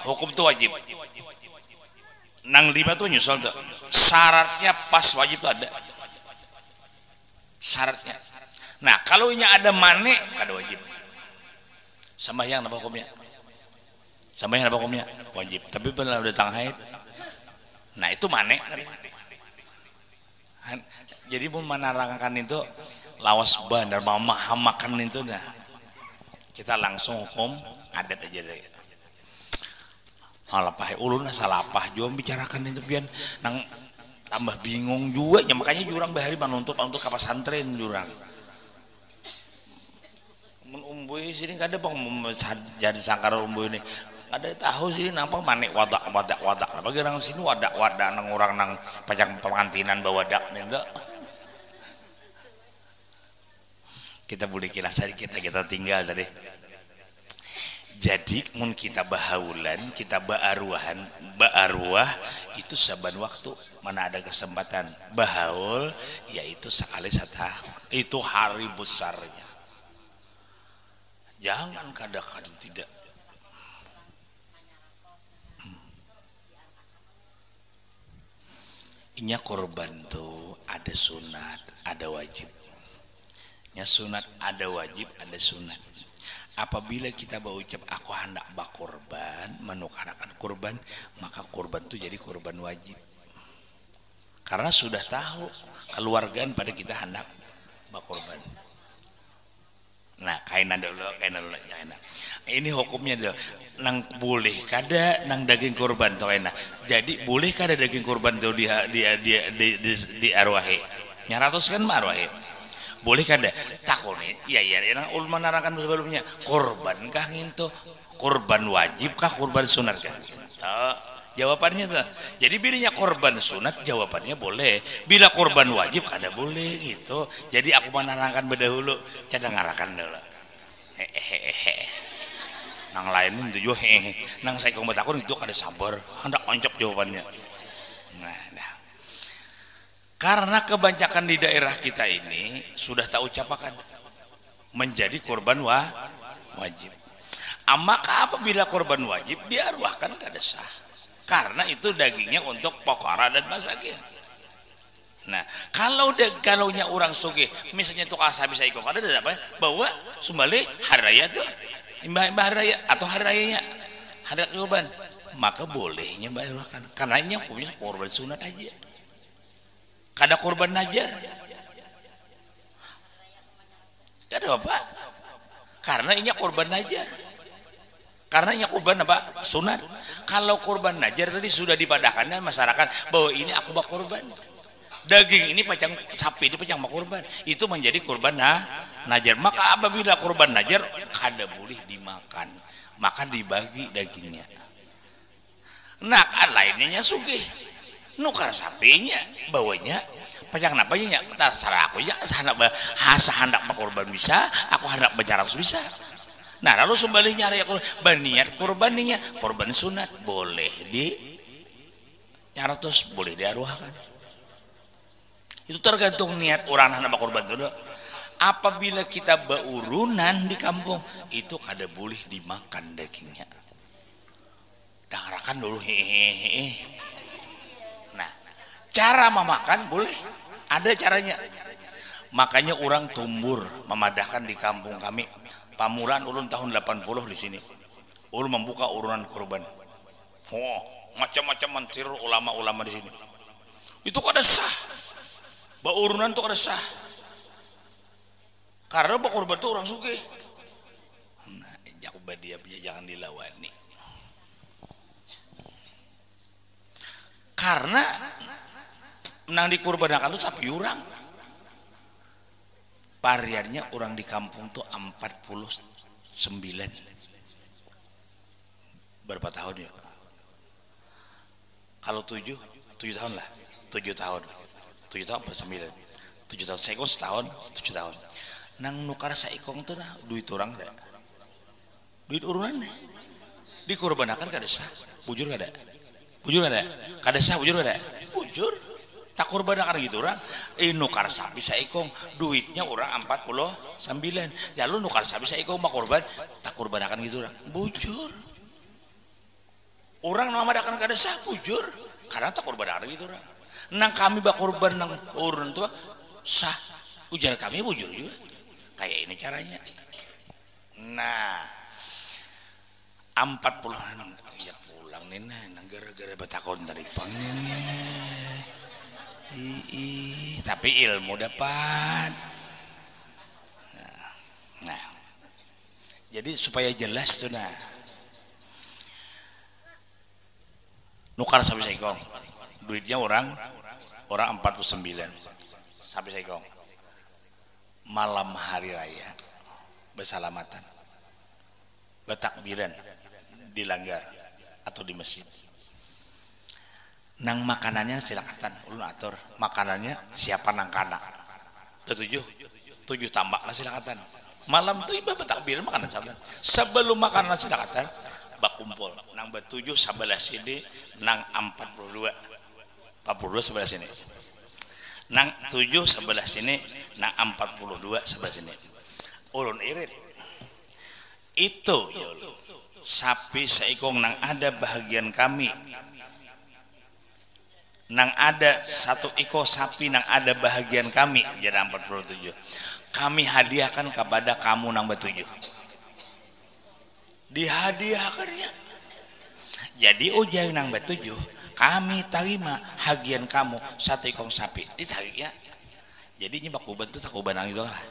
Hukum tuh wajib. Nang 5 tuh nyusul tuh. Syaratnya pas wajib tuh ada. Syaratnya. Nah kalau nya ada mane kada wajib. Sembahyang apa hukumnya? Sembahyang apa hukumnya? Wajib. Tapi benar udah tang haid. Nah itu mane. Jadi mau menerangkan itu lawas bandar makan itu nah. Kita langsung hukum adat aja deh. Alapah ulun salapah juga bicarakan itu pian nang tambah bingung juga ya makanya jurang bahari menuntut untuk kapas santren jurang umboy sini kada bang jadi sangkar umboy ini ada tahu sih nampak manik wadak bagi orang sini wadak nang orang nang pajak pengantinan bawa wadak nih enggak kita boleh kilas kita tinggal tadi. Jadi mun kita bahaulan, kita ba'arwah itu saban waktu mana ada kesempatan bahaul yaitu sekali setahun. Itu hari besarnya. Jangan kadang-kadang tidak. Inya korban tuh ada sunat, ada wajib. Nya sunat ada wajib, ada sunat. Apabila kita berucap aku hendak berkorban, menukarakan korban, maka korban itu jadi korban wajib. Karena sudah tahu keluargaan pada kita hendak berkorban. Nah, kainan dulu. Ini hukumnya dulu. Nang boleh kada nang daging korban tuh enak. Jadi boleh kada daging korban tuh di arwahi. Nyaratos kan arwahi. Boleh kada takut nih iya yang ulama menerangkan sebelumnya korban kah itu korban wajib kah korban sunat kah jawabannya tuh jadi bilinya korban sunat jawabannya boleh bila korban wajib kada boleh gitu jadi aku menerangkan berdahulu cadang ngarakan dulu nang lain itu juga nang saya kong betakun itu kada sabar hendak oncop jawabannya. Nah, karena kebanyakan di daerah kita ini sudah tak ucapakan menjadi korban wajib. Maka apabila korban wajib diarwahkan kada sah, karena itu dagingnya untuk pokora dan masakin. Nah, kalaunya orang sugih, misalnya tuh asa bisa ikut ada apa? Bawa sembali hari raya tuh, imbah hari raya atau hari rayanya hari kurban, maka bolehnya bayarkan. Karena ini punya korban sunat aja, kada korban najar, kada apa? Karena ini korban najar, karena ini korban apa? Sunat. Kalau korban najar tadi sudah dipadahkannya masyarakat bahwa ini aku bak korban. Daging ini pacang sapi itu pacang kurban, itu menjadi kurban najar. Maka apabila kurban najar kada boleh dimakan, maka dibagi dagingnya. Nah kan lainnya sugih nukar sapinya bawanya pacang napanya terserah aku ya hendak kurban bisa, aku hendak berjarak bisa. Nah lalu sebaliknya ada berniat kurbannya kurban sunat boleh di nyaratus, boleh diarwahkan. Itu tergantung niat orang hendak kurban itu. Apabila kita beurunan di kampung itu kada boleh dimakan dagingnya. Dangarakan dulu hehehe. Nah, cara memakan boleh, ada caranya. Makanya orang tumbur memadahkan di kampung kami. Pamuran ulun tahun 80 di sini. Ulun membuka urunan kurban. Oh, macam-macam mentir ulama-ulama di sini. Itu kada sah. Baurunan tuh kada sah. Karena kurban tuh orang sugih. Nah, jaku dia jangan dilawani. Karena menang dikurbankan tuh sapi orang. Pariannya orang di kampung tuh 49. Berapa tahun ya? Kalau 7 tahun lah. 7 tahun. 7 tahun per 9 7 tahun saya setahun 7 tahun nang nukar saikong tuh nah duit orang ada duit urunan deh dikorbankan kada sah bujur kada kada sah bujur kada bujur tak korbankan gitu orang nukar sapi saikong duitnya orang 49 lalu nukar sapi saikong mah korban tak korbankan gitu orang bujur orang namadakan kada sah bujur karena tak korbankan gitu orang. Nang kami bak korban nang urun tuh sah ujar kami bujur juga kayak ini caranya. Nah 40-an ya pulang nih nah gara-gara batakon dari pang tapi ilmu dapat. Nah jadi supaya jelas tuh nah nukar sapi saikong duitnya orang 49 sampai saikong malam hari raya bersalamatan bertakbiran di langgar atau di masjid nang makanannya silakan ulun atur makanannya siapa nang kana tujuh tambak lah silakan malam tuh ibadah bertakbir makanan silakan sebelum makanan silakan bak kumpul nang bertujuh sebelah sini nang 42 sebelah sini nang 7 sebelah sini nang 42 sebelah sini ulun irit itu yul sapi saikong nang ada bahagian kami nang ada satu ekor sapi nang ada bahagian kami jadi 47 kami hadiahkan kepada kamu nang bertujuh dihadiahkannya jadi ujai nang bertujuh kami terima hagian kamu satu ekor sapi ditarik ya jadi ini bak kurban tuh tak kurban angit orang lah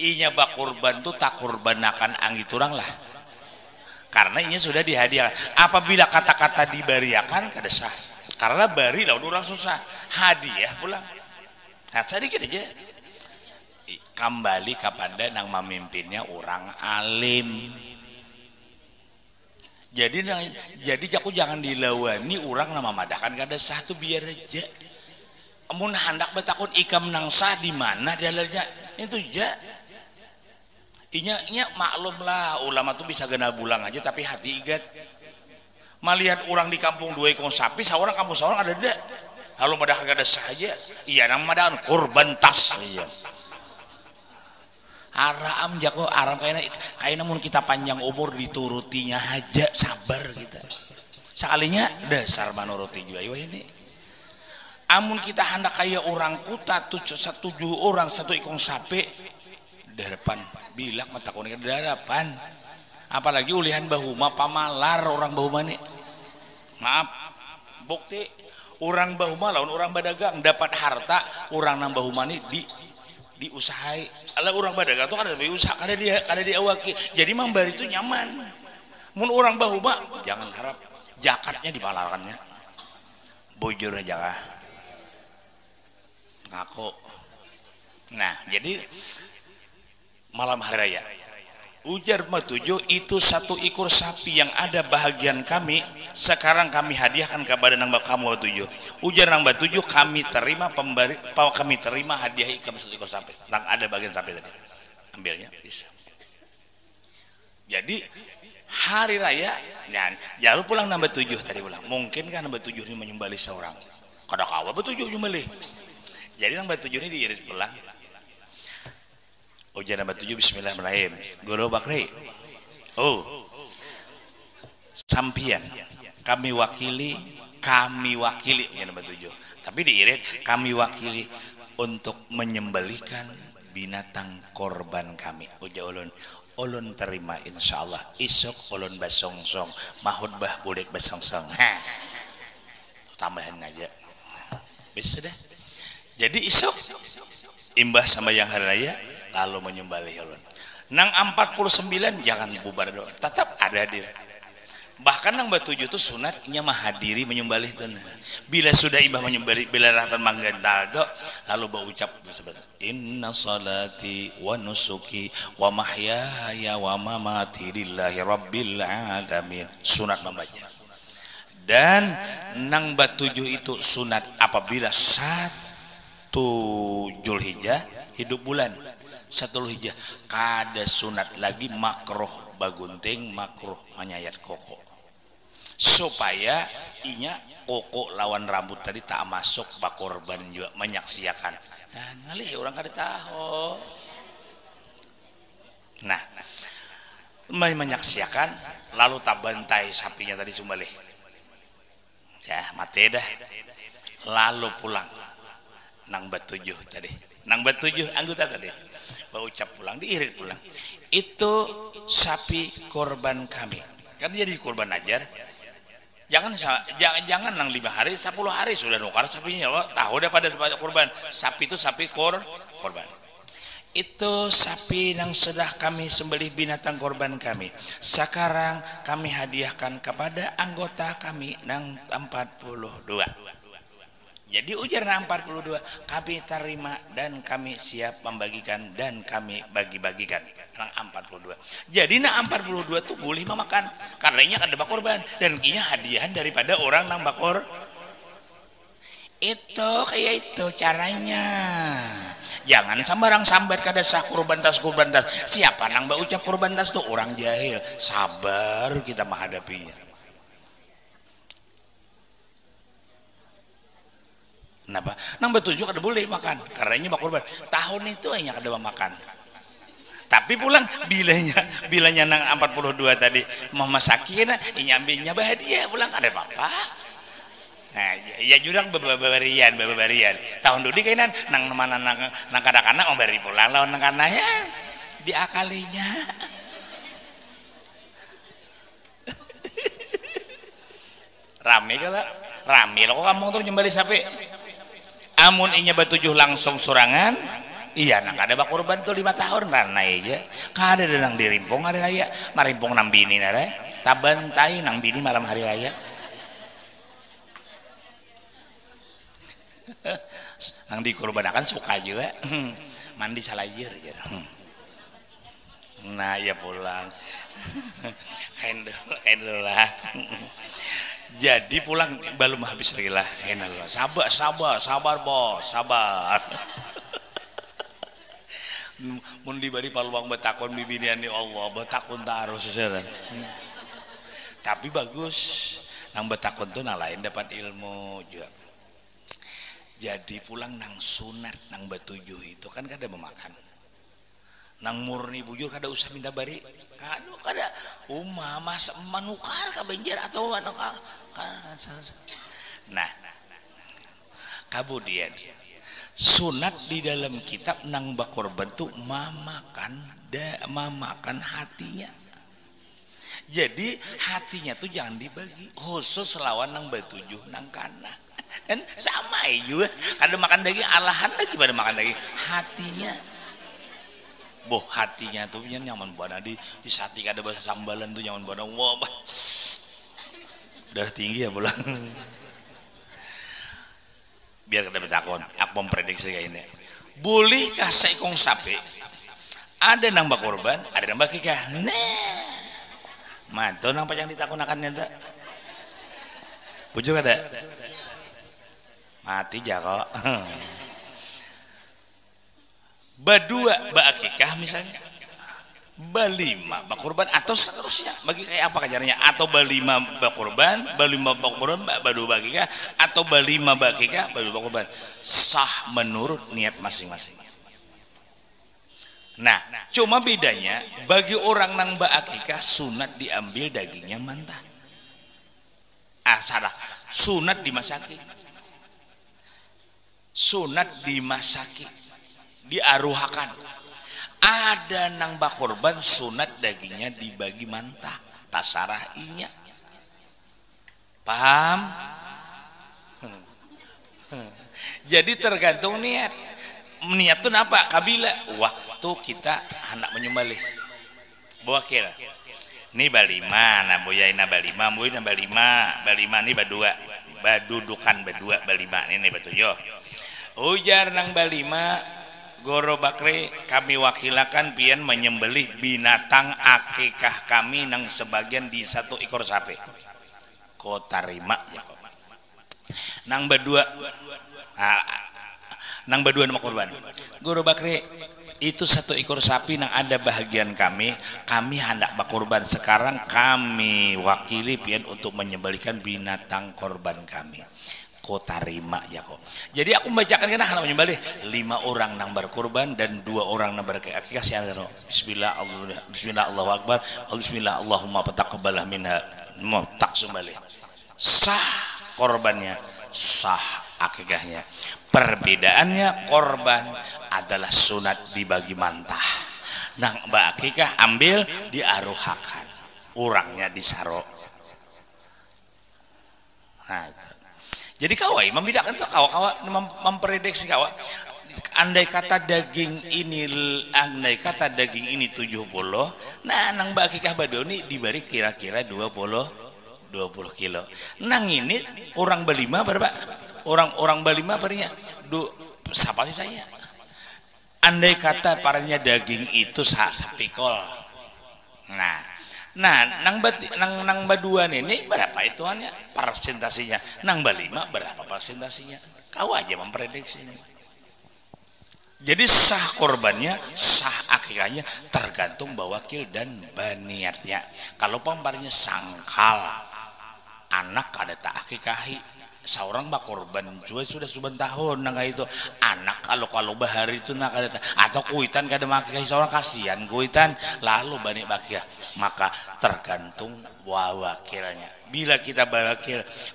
inya bak kurban tuh tak kurbanakan angit orang lah karena ini sudah dihadiahkan apabila kata-kata dibariakan kada sah karena bari lah orang susah hadiah pulang nah sedikit aja kembali kepada nang memimpinnya orang alim. Jadi aku jangan dilawani orang nama madakan kada satu biar aja. Amun hendak betakun ikam nang sah di mana dalamnya itu ja. Inya maklum lah ulama tuh bisa genal bulang aja tapi hati igat. Melihat orang di kampung 2 ekor sapi, seorang kampung seorang ada dah. Lalu pada kagak ada saja. Iya nama korban tas. Iya. Aram jago aram kayaknya mun kita panjang umur diturutinya aja sabar kita. Sekalinya dasar manuruti juga ini. Amun kita hendak kayak orang kuta 7 orang 1 ekor sapi depan bilang mata kuning darapan. Apalagi ulihan bahuma pamalar orang bahuma nih. Maaf, bukti orang bahuma lawan orang badagang dapat harta orang nambah bahuma nih diusahai. Ala orang badagang tuh kada usaha kada dia awaki. Jadi membari itu nyaman. Mun orang bahuma jangan harap jakatnya dipalarannya. Bujur aja lah. Ngaku. Nah, jadi malam hari raya ujar Matujo itu 1 ekor sapi yang ada bahagian kami sekarang kami hadiahkan kepada nang kamu Matujo. Ujar nang Matujo kami terima hadiah ikan 1 ekor sapi. Nang ada bagian sapi tadi. Ambilnya bisa. Jadi hari raya nah jangan pulang nang Matujo tadi ulang. Mungkin kan nang Matujo ini menyembelih seorang. Kada kawa Matujo nyembelih. Jadi nang Matujo ini diirit pulang. Ujar nama 7 bismillahirrahmanirrahim. Guru Bakri. Oh. Sampian kami wakili ujar nama 7. Tapi diirit kami wakili untuk menyembelihkan binatang korban kami. Ujar ulun terima insyaallah isuk ulun basongsong mahud bah bulik basongsong. Tambahan aja. Bisa dah. Jadi isuk imbah sama yang hari raya lalu menyembelih ulun. Nang 49 jangan bubar doang. Tetap ada hadir. Bahkan nang 7 itu sunatnya mah hadiri menyembelih tuh. Bila sudah imbah menyembelih bila rahatan manggental tuh lalu berucap sebentar. Inna salati wa nusuki wa mahyaya wa mamati lillahi rabbil alamin. Sunat membaca. Dan nang 7 itu sunat apabila 1 Zulhijjah hidup bulan 1 Zulhijjah kada sunat lagi makruh bagunting makruh menyayat koko supaya inya koko lawan rambut tadi tak masuk bakorban juga menyaksiakan. Nah ngalih orang kada tahu. Nah menyaksiakan lalu tak bantai sapinya tadi sumbalih ya mati dah lalu pulang nang 7 tadi nang 7 anggota tadi berucap pulang diirit pulang itu sapi korban kami kan jadi korban ajar jangan nang 5 hari 10 hari sudah nukar sapinya ya tahu dah pada korban sapi itu sapi korban itu sapi yang sudah kami sembelih binatang korban kami sekarang kami hadiahkan kepada anggota kami nang 42. Jadi ujar nang 42 kami terima dan kami siap membagikan dan kami bagi-bagikan nang 42. Jadi nang 42 tuh boleh memakan karenanya ada bakorban dan inya hadiahan daripada orang nang bakor. Itu kayak itu caranya. Jangan sembarang sambat kada sah kurban tas. Siapa nang ucap kurban tas tuh orang jahil. Sabar kita menghadapinya. Kenapa? Nang 7 kada boleh makan karenanya bakorban. Tahun itu hanya kada makan. Tapi pulang bilanya nang 42 tadi mau masakin inya ambilnya bahagia pulang kada apa-apa. Nah, ya jurang babarian. Tahun dulu kainan nang mana nang kadang-kadang bari pulang lawan nang kananya diakalinya. Rame kala. Rame lo kok kamu tuh nyembelih sapi. Amun inya 7 langsung sorangan iya nang kada bakorban tuh 5 tahun rana aja kada ada nang dirimpong hari raya marimpong nang bini nare tabantai nang bini malam hari raya nang dikorbanakan suka juga mandi salajir aja nah ya pulang kendel lah. Jadi pulang belum habis lagi lah. Sabar bos, sabar. mun dibari paluang betakon bibinian di Allah betakon terus sekarang. Tapi bagus nang betakon tuh lain dapat ilmu juga. Jadi pulang nang sunat nang batujuh itu kan kada memakan. Nang murni bujur kada usah minta bari. Kada mas manukar ka benjer atau anu ka. Nah, kemudian sunat di dalam kitab nang bakorban tuh mamakan hatinya. Jadi hatinya tuh jangan dibagi khusus lawan nang batujuh nang kana kan sama juga kada makan daging alahan lagi pada makan daging hatinya hatinya tuh nyaman buana di sati kada bahasa sambalan tuh nyaman buana wah darah tinggi ya pulang. Biar kada betakon aku memprediksi kayak ini bolehkah seekong sapi ada nang bakorban ada nang bakikah mantu nang pajang ditakunakannya tak bujur ada mati kok. Badua bakikah misalnya balima bakorban atau seterusnya bagi kayak apa kajarnya atau balima bakorban badu bakikah atau balima bakikah badu bakorban sah menurut niat masing-masing. Nah cuma bedanya bagi orang nang bakikah sunat diambil dagingnya mentah. Salah sunat dimasaki diaruhakan. Ada nang bakorban sunat dagingnya dibagi mantah tasarah inya paham. Jadi tergantung niat tuh apa kabila waktu kita hendak menyembelih bawakil ini balima nah boyaina balima boyaina balima ini badua badudukan badua balima ini batujuh ujar nang balima Goro Bakri kami wakilakan pian menyembelih binatang akikah kami nang sebagian di satu ekor sapi. Ko tarima ya kok. Nang berdua nama korban. Goro Bakri itu satu ekor sapi nang ada bahagian kami hendak bakorban sekarang kami wakili pian untuk menyembelihkan binatang korban kami. Tarima ya kok. Jadi aku membacakan kena anak menyembelih 5 orang nang berkorban dan 2 orang nang berakikah siapa? Bismillah Allahu Akbar. Bismillah Allahumma taqabbalah minha. Tak sembelih. Sah korbannya, sah akikahnya. Perbedaannya korban adalah sunat dibagi mantah. Nang akikah ambil diaruhakan. Orangnya disaro. Nah, itu. Jadi kawai membedakan tuh kawa memprediksi kawa andai kata daging ini 70 nah nang bakikah badoni diberi kira-kira 20 kilo nang ini orang balima berapa orang balima berinya siapa sih saya andai kata paranya daging itu sapikol Nah, nang baduan ini berapa ituannya persentasinya? Nang balima berapa persentasinya? Kau aja memprediksi ini. Jadi sah korbannya, sah akikahnya tergantung bawakil dan baniatnya. Kalau pamparnya sangkal anak ada tak akikahi. Seorang bakorban juga sudah tahun nang itu anak kalau bahari itu nak ada atau kuitan kada makikahi seorang kasihan kuitan lalu bani bakya maka tergantung bawakilnya. Bila kita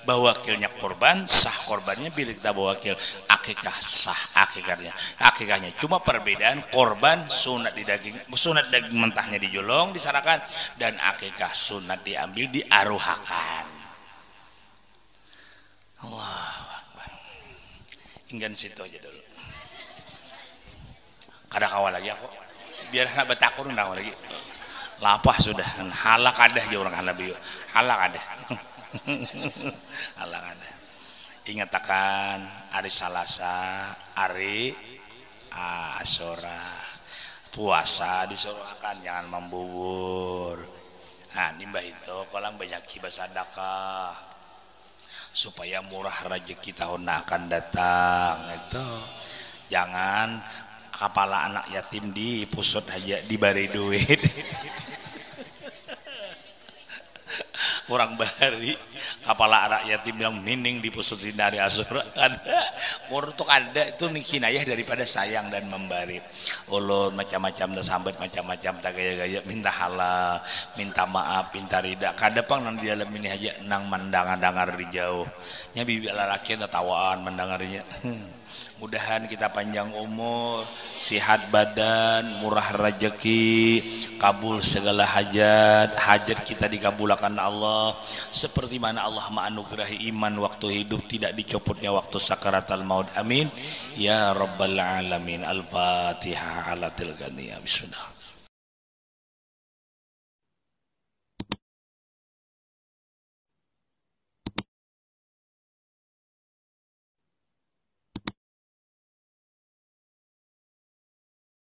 bawakilnya korban sah korbannya, bila kita bawakil akikah sah akikahnya. Cuma perbedaan korban sunat daging mentahnya dijolong disarakan dan akikah sunat diambil diaruhakan. Allahu Akbar. Inggan situ aja dulu. Kada kawal lagi aku. Biar anak betakur undang lagi. Lapah sudah. Halak ada aja orang Hanabi. Halak ada. Halak ada. Ingat akan hari Salasa, hari Asyura. Puasa disuruhkan jangan membubur. Nah, nimbah itu kolang banyak hibah sedekah. Supaya murah rezeki tahun akan datang itu jangan kepala anak yatim di pusat aja dibari duit. Orang bari kepala anak yatim bilang mining di pusat dari asura ada untuk ada itu kinayah daripada sayang dan memberi. Ulun macam-macam dah sambat macam-macam tak gaya-gaya minta halal minta maaf minta rida kadapang nang di dalam ini aja nang mendengar di jauh nya bibi lalaki tawaan mendengarnya. Mudahan kita panjang umur, sehat badan, murah rezeki, kabul segala hajat kita dikabulkan Allah seperti mana Allah menganugerahi iman waktu hidup tidak dicopotnya waktu sakaratul maut. Amin ya rabbal alamin. Al-Fatihah ala tilkaniyah. Bismillah.